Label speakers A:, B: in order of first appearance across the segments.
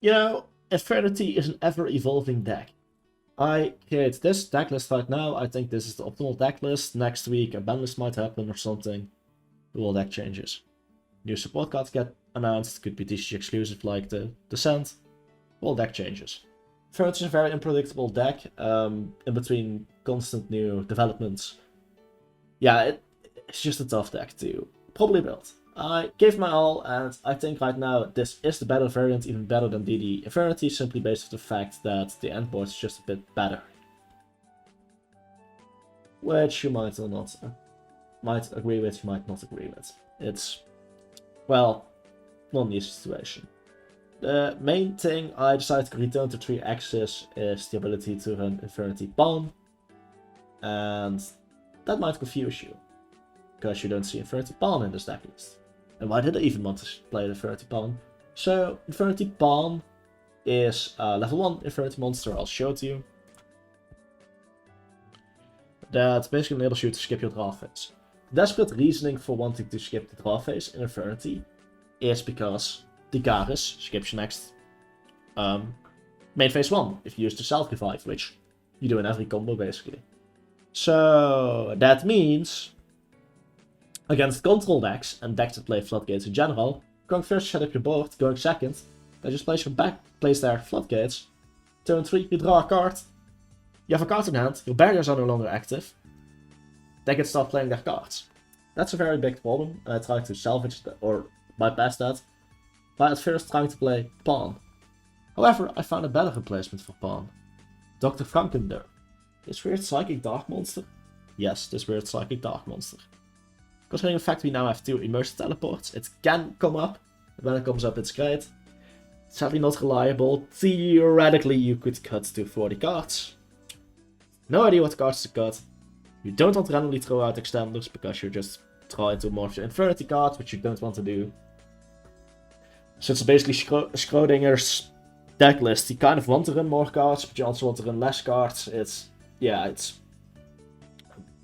A: You know, Infernity is an ever-evolving deck. I create this deck list right now. I think this is the optimal deck list. Next week a ban list might happen or something. The whole deck changes. New support cards get announced. Could be TCG exclusive like the Descent. The whole deck changes. Infernity is a very unpredictable deck. In between constant new developments. Yeah, it's just a tough deck to probably build. I gave my all, and I think right now this is the better variant, even better than DD Infernity, simply based on the fact that the end board is just a bit better. Which you might or not might agree with, you might not agree with. It's, well, not an easy situation. The main thing I decided to return to 3 axes is the ability to run Infernity Pawn, and that might confuse you, because you don't see Infernity Pawn in this deck list. And why did I even want to play the Infernity Pawn? So, Infernity Pawn is a level 1 Infernity monster I'll show to you. That basically enables you to skip your draw phase. The desperate reasoning for wanting to skip the draw phase in Infernity is because the Garrus skips your next main phase 1 if you use the self-revive, which you do in every combo basically. So, that means against control decks, and decks that play floodgates in general, going first set up your board, going second, then just place their floodgates. Turn 3, you draw a card. You have a card in hand, your barriers are no longer active. They can start playing their cards. That's a very big problem, and I try to salvage that, or bypass that, by at first trying to play Pawn. However, I found a better replacement for Pawn. Dr. Frankendur. This weird psychic dark monster? Yes, this weird psychic dark monster. Considering the fact we now have 2 immersive teleports, it can come up, and when it comes up it's great. Sadly not reliable. Theoretically you could cut to 40 cards. No idea what cards to cut. You don't want to randomly throw out extenders, because you're just trying to morph your Infernity cards, which you don't want to do. So it's basically Schrodinger's deck list. You kind of want to run more cards, but you also want to run less cards.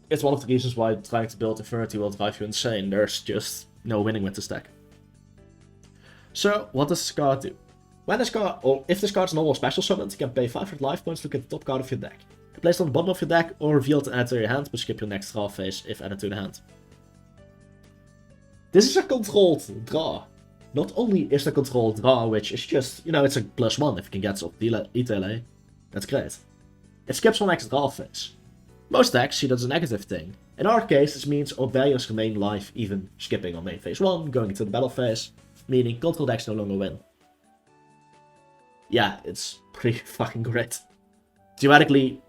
A: It's one of the reasons why trying to build Infernity will drive you insane. There's just no winning with this deck. So, what does this card do? When this card, or if this card is normal special summoned, you can pay 500 life points to look at the top card of your deck. You place it on the bottom of your deck, or reveal it and add to your hand, but skip your next draw phase if added to the hand. This is a controlled draw. Not only is the controlled draw, which is just, it's a +1 if you can get off ETLA. That's great. It skips one next draw phase. Most decks see that as a negative thing. In our case, this means our barriers remain live even skipping on main phase 1, going into the battle phase, meaning control decks no longer win. Yeah, it's pretty fucking great. Theoretically,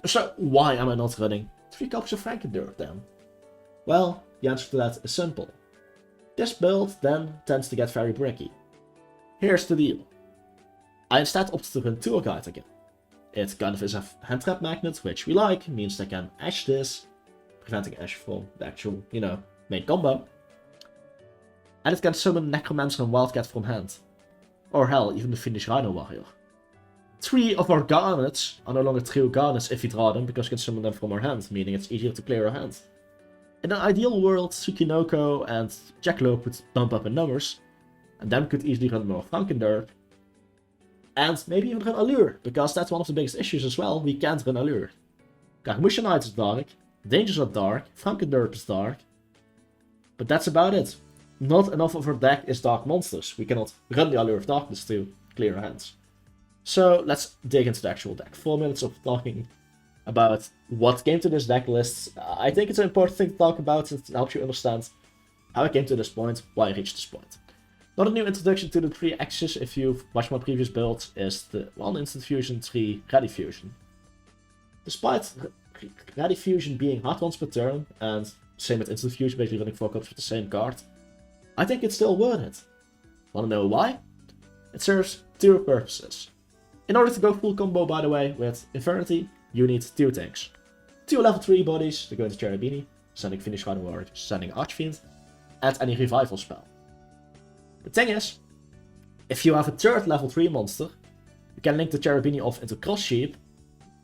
A: so why am I not running 3 copies of Frankendur then? Well, the answer to that is simple. This build then tends to get very bricky. Here's the deal. I instead opted to run Tour Guide again. It kind of is a hand trap magnet, which we like, means they can ash this, preventing ash from the actual, main combo. And it can summon Necromancer and Wildcat from hand. Or hell, even the Finnish Rhino Warrior. 3 of our Garnets are no longer trio Garnets if you draw them, because you can summon them from our hand, meaning it's easier to clear our hand. In an ideal world, Tsukinoko and Jackalope would bump up in numbers, and then could easily run more Frankendur. And maybe even run Allure, because that's one of the biggest issues as well, we can't run Allure. Garmusha Knight is dark, Dangers are dark, Frankendur is dark, but that's about it. Not enough of our deck is dark monsters, we cannot run the Allure of Darkness to clear our hands. So let's dig into the actual deck. 4 minutes of talking about what came to this deck list. I think it's an important thing to talk about, since it helps you understand how I came to this point, why I reached this point. Not a new introduction to the 3 axes if you've watched my previous builds, is the 1 instant fusion, 3 ready fusion. Despite ready fusion being hard once per turn, and same with instant fusion, basically running 4 copies with the same card, I think it's still worth it. Wanna know why? It serves 2 purposes. In order to go full combo, by the way, with Infernity, you need 2 things. 2 level 3 bodies to go into Cherubini, sending Finnish Rhino Warrior, sending Archfiend, and any revival spell. The thing is, if you have a 3rd level 3 monster, you can link the Cherubini off into Cross Sheep,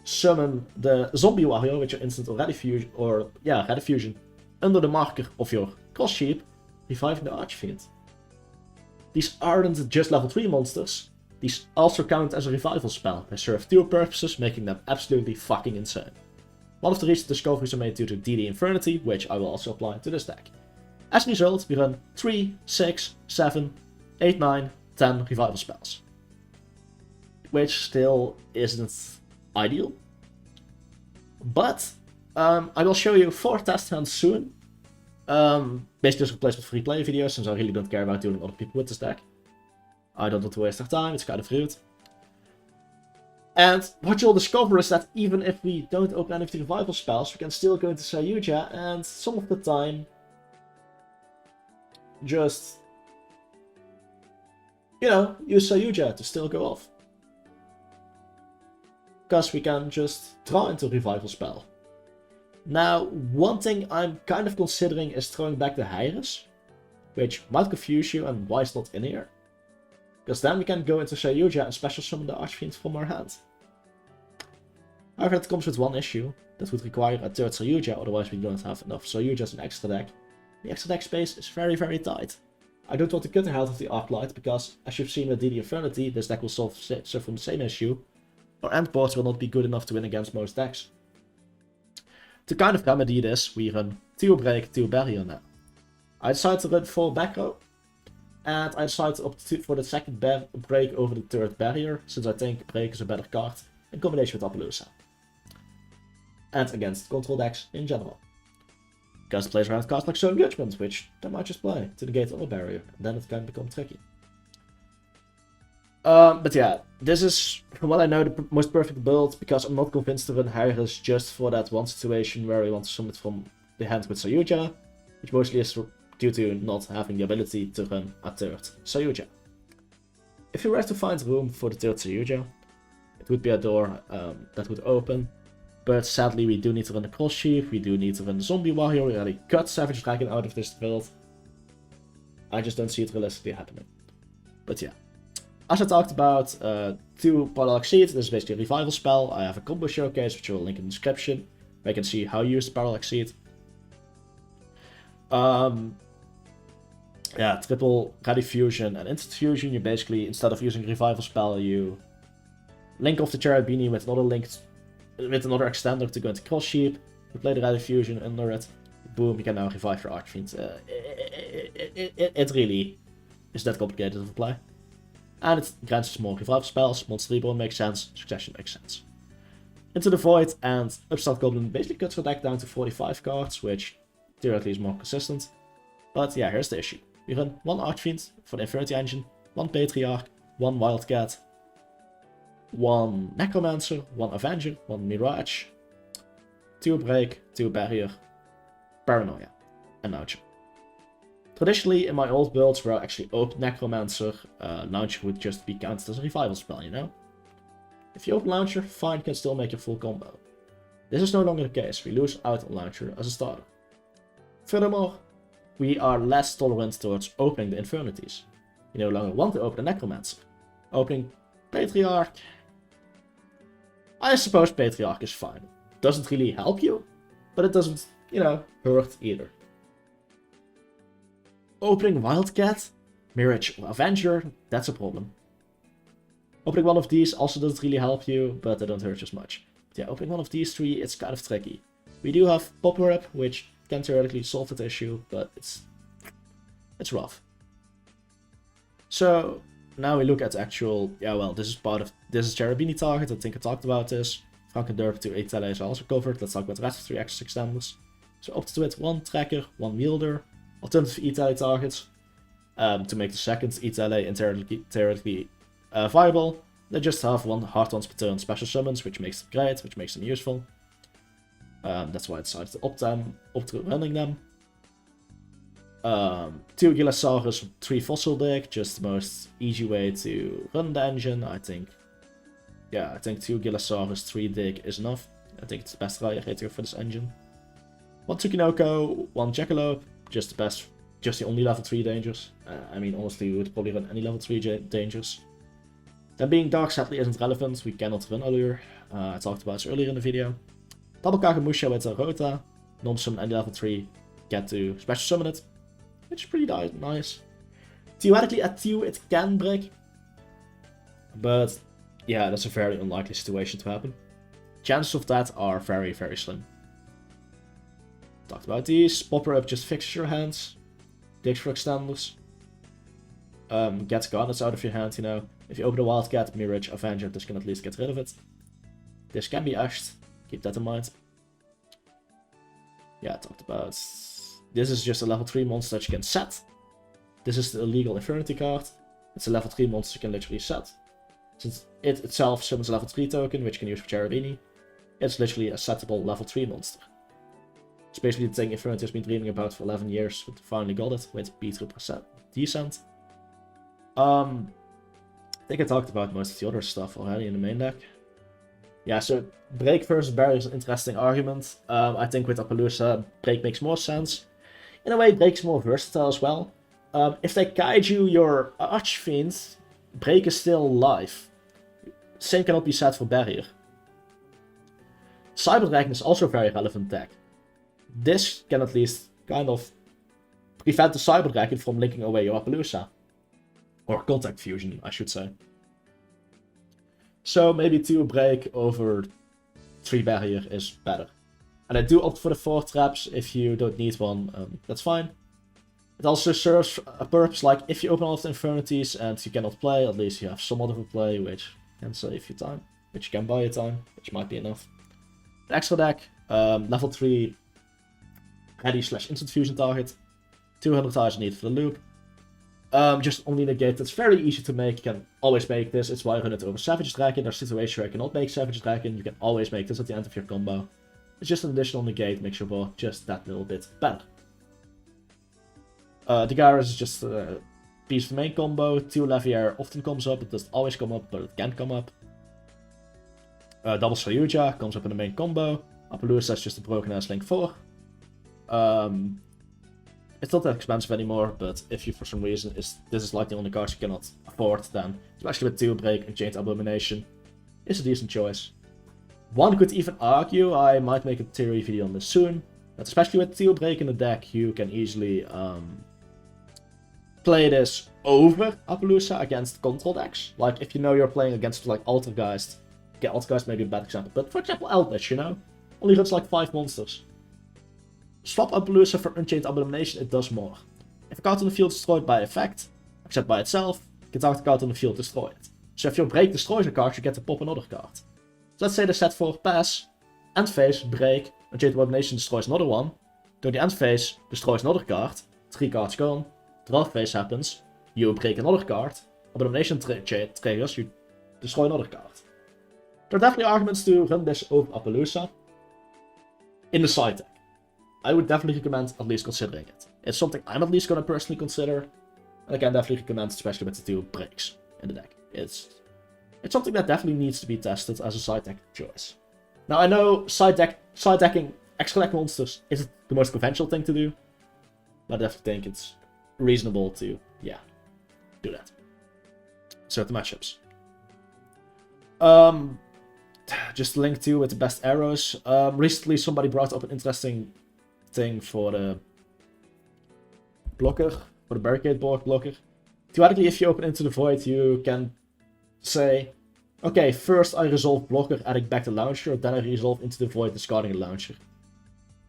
A: summon the Zombie Warrior with your instant or ready fusion, under the marker of your Cross Sheep, reviving the Archfiend. These aren't just level 3 monsters, these also count as a revival spell. They serve 2 purposes, making them absolutely fucking insane. One of the recent discoveries are made due to DD Infernity, which I will also apply to this deck. As a result, we run 3, 6, 7, 8, 9, 10 revival spells. Which still isn't ideal. But I will show you 4 test hands soon. Basically just replacement free play videos, since I really don't care about dealing with other people with this deck. I don't want to waste their time, it's kind of rude. And what you'll discover is that even if we don't open any of the revival spells, we can still go into Sayuja and some of the time just, you know, use Sayuja to still go off. Because we can just draw into a revival spell. Now, one thing I'm kind of considering is throwing back the Hyris, which might confuse you and why it's not in here. Because then we can go into Sayuja and special summon the Archfiend from our hand. However, that comes with one issue. That would require a third Sayuja, otherwise we don't have enough Sayuja as an extra deck. The extra deck space is very, very tight. I don't want to cut the health of the Arclight, because as you've seen with DD Infernity, this deck will suffer from the same issue. Our end boards will not be good enough to win against most decks. To kind of remedy this, we run 2 Break, 2 Barrier now. I decided to run 4 back row, and I decided to opt for the second Break over the third Barrier, since I think Break is a better card in combination with Appaloosa. And against control decks in general. Because it plays around cards like Soul Judgment, which they might just play to negate the other barrier, and then it can become tricky. But yeah, this is, from what I know, the most perfect build, because I'm not convinced to run Hyris just for that one situation where we want to summon it from the hand with Sayuja, which mostly is due to not having the ability to run a third Sayuja. If you were to find room for the third Sayuja, it would be a door that would open, but sadly we do need to run the Cross Sheaf, we do need to run the Zombie Warrior, we already cut Savage Dragon out of this build. I just don't see it realistically happening. But yeah. As I talked about, 2 Parallax Seed, this is basically a revival spell. I have a combo showcase, which I will link in the description, where you can see how you use the Parallax Seed. Yeah, triple Ready Fusion and Instant Fusion. You basically, instead of using a revival spell, you link off the Cherubini with another extender to go into Cross Sheep. You play the Ready Fusion under it. Boom, you can now revive your Archfiend. It really is that complicated to apply. And it grants small revival spells. Monster Reborn makes sense. Succession makes sense. Into the Void, and Upstart Goblin basically cuts your deck down to 45 cards, which theoretically is more consistent. But yeah, here's the issue. We run 1 Archfiend for the Infernity engine, 1 Patriarch, 1 Wildcat, 1 Necromancer, 1 Avenger, 1 Mirage, 2 Break, 2 Barrier, Paranoia, and Launcher. Traditionally, in my old builds where I actually opened Necromancer, Launcher would just be counted as a revival spell, you know? If you open Launcher, fine, you can still make your full combo. This is no longer the case, we lose out on Launcher as a starter. Furthermore, we are less tolerant towards opening the Infernities. We no longer want to open a Necromancer. Opening Patriarch... I suppose Patriarch is fine. Doesn't really help you, but it doesn't, you know, hurt either. Opening Wildcat, Mirage, or Avenger, that's a problem. Opening one of these also doesn't really help you, but they don't hurt you as much. But yeah, opening one of these 3, it's kind of tricky. We do have Pop-Up, which can theoretically solve that issue, but it's rough. So now we look at the actual, yeah, well, this is Cherubini target, I think I talked about this. Frankenderp to Itale is also covered, let's talk about the rest of 3 access extenders. So opted with 1 Tracker, 1 Wielder, alternative Itale targets. To make the second Itale theoretically viable, they just have 1 Heartlands per turn special summons, which makes them great, which makes them useful. That's why I decided to opt running them. 2 Gillosaurus, 3 Fossil Dig, just the most easy way to run the engine, I think. Yeah, I think 2 Gillosaurus, 3 Dig is enough. I think it's the best ratio for this engine. 1 Tsukinoko, 1 Jackalope, just the only level 3 dangers. I mean, honestly, we would probably run any level 3 dangers. Then being dark sadly isn't relevant, we cannot run Allure. I talked about this earlier in the video. Double Kagemusha with a Rota, non-summon any level 3, get to special summon it, which is pretty nice. Theoretically, at 2 it can break. But yeah, that's a very unlikely situation to happen. Chances of that are very, very slim. Talked about these. Popper Up just fixes your hands. Digs for extenders. Gets garnets out of your hand, you know. If you open a Wildcat, Mirage, Avenger, this can at least get rid of it. This can be ashed. Keep that in mind. Yeah, I talked about... This is just a level 3 monster that you can set. This is the illegal Infernity card. It's a level 3 monster you can literally set. Since it itself summons a level 3 token, which you can use for Cherubini, it's literally a settable level 3 monster. It's basically the thing Infernity has been dreaming about for 11 years, but finally got it with B3% Descent. I think I talked about most of the other stuff already in the main deck. Yeah, so Break versus Barrier is an interesting argument. I think with Appaloosa, Break makes more sense. In a way, Break's more versatile as well. If they kaiju your Archfiend, Break is still alive. Same cannot be said for Barrier. Cyber Dragon is also a very relevant deck. This can at least kind of prevent the Cyber Dragon from linking away your Appaloosa. Or Contact Fusion, I should say. So maybe 2 Break over 3 Barrier is better. And I do opt for the 4 traps if you don't need one, that's fine. It also serves a purpose, like if you open all of the Infernities and you cannot play, at least you have some other to play, which can save you time. Which you can buy you time, which might be enough. An extra deck, level 3 ready / instant fusion target. 200 eyes needed for the loop. Just only negate that's very easy to make. You can always make this. It's why I run it over Savage Dragon. There's situations where I cannot make Savage Dragon. You can always make this at the end of your combo. It's just an additional negate, makes your board just that little bit better. The Gyarados is just a piece of the main combo. 2 Leviair often comes up. It doesn't always come up, but it can come up. Double Saryuja comes up in the main combo. Appaloosa is just a broken ass Link 4. It's not that expensive anymore, but if you for some reason this is like the only card you cannot afford, then especially with 2 Break and Chained Abomination, it's a decent choice. One could even argue, I might make a theory video on this soon, that especially with 2 Break in the deck, you can easily play this over Appaloosa against control decks. Like if you know you're playing against like Altergeist, okay, Altergeist may be a bad example, but for example Eldritch, you know, only runs like 5 monsters. Swap Appaloosa for Unchained Abomination, it does more. If a card on the field is destroyed by effect, except by itself, get the card on the field destroyed. So if your Break destroys a card, you get to pop another card. So let's say the set 4 pass, end phase, Break, Unchained Abomination destroys another one, during the end phase, destroys another card, 3 cards gone, draw phase happens, you break another card, Abomination triggers, you destroy another card. There are definitely arguments to run this over Appaloosa in the side deck. I would definitely recommend at least considering it. It's something I'm at least going to personally consider. And I can definitely recommend, especially with the 2 breaks in the deck. It's something that definitely needs to be tested as a side deck choice. Now I know side decking extra deck monsters isn't the most conventional thing to do. But I definitely think it's reasonable to, yeah, do that. Certain matchups. Just link to with the best arrows. Recently somebody brought up an interesting thing for the blocker, for the barricade board blocker. Theoretically, if you open Into the Void, you can say, okay, first I resolve blocker, adding back the launcher, then I resolve Into the Void, discarding the launcher.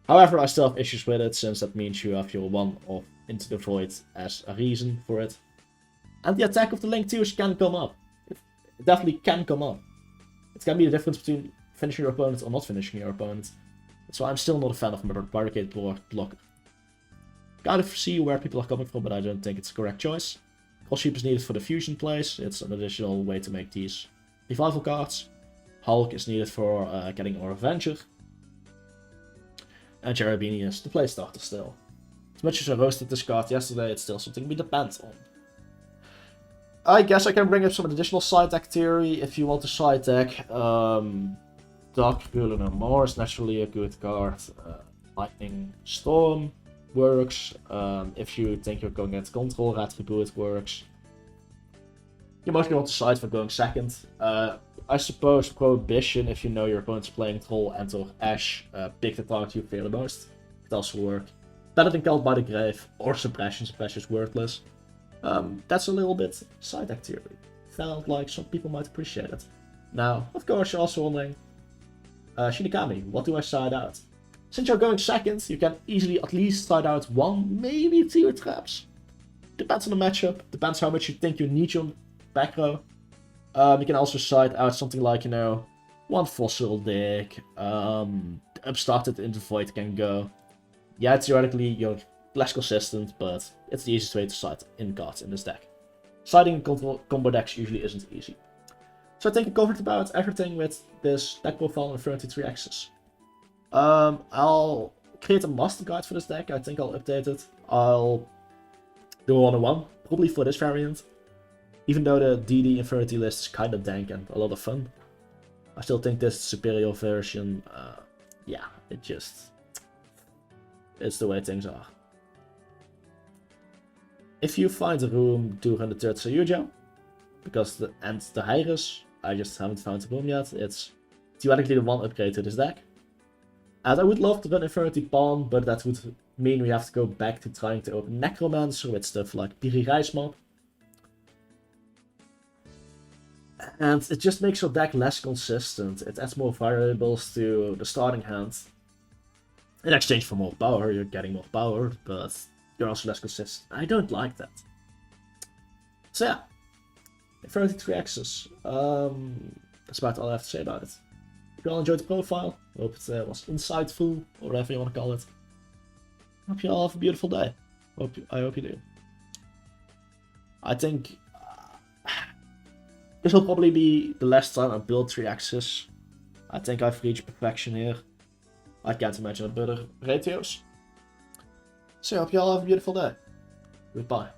A: However, I still have issues with it, since that means you have your 1 of Into the Void as a reason for it. And the attack of the Link 2s can come up. It definitely can come up. It can be the difference between finishing your opponent or not finishing your opponent. So I'm still not a fan of my barricade board blocker. Kind of see where people are coming from, but I don't think it's a correct choice. Cross Sheep is needed for the fusion plays. It's an additional way to make these revival cards. Hulk is needed for getting our Avenger. And Cherubini is the play starter still. As much as I roasted this card yesterday, it's still something we depend on. I guess I can bring up some additional side deck theory if you want to side deck. Dark Ruler No More is naturally a good card. Lightning Storm works. If you think you're going against control, Retribute works. You mostly want to side for going second. I suppose Prohibition, if you know your opponent's playing Troll and or Ash, pick the target you fear the most. It also works. Better than Cult by the Grave or Suppression. Suppression is worthless. That's a little bit side deck theory. Felt like some people might appreciate it. Now, of course, you're also wondering, Shinigami, what do I side out? Since you're going second, you can easily at least side out 1, maybe 2 traps. Depends on the matchup, depends how much you think you need your back row. You can also side out something like, you know, 1 fossil deck, upstarted into void can go. Yeah, theoretically you're less consistent, but it's the easiest way to side in cards in this deck. Siding in combo decks usually isn't easy. So I think I covered about everything with this deck profile on Infernity 3 axis. I'll create a master guide for this deck. I think I'll update it. I'll do a 1-on-1, probably for this variant. Even though the DD Infernity list is kind of dank and a lot of fun, I still think this superior version, yeah, it's the way things are. If you find a room 203rd Sayuja, because the Hyrus, I just haven't found a room yet, it's theoretically the one upgrade to this deck. And I would love to run Infernity Pawn, but that would mean we have to go back to trying to open Necromancer with stuff like Piri Reismap. And it just makes your deck less consistent. It adds more variables to the starting hand. In exchange for more power, you're getting more power, but you're also less consistent. I don't like that. So yeah, Infernity 3 axis. That's about all I have to say about it. If you all enjoyed the profile, hope it was insightful, or whatever you want to call it. Hope you all have a beautiful day. I hope you do. I think this will probably be the last time I build 3 axis. I think I've reached perfection here. I can't imagine a better ratios. So I hope you all have a beautiful day. Goodbye.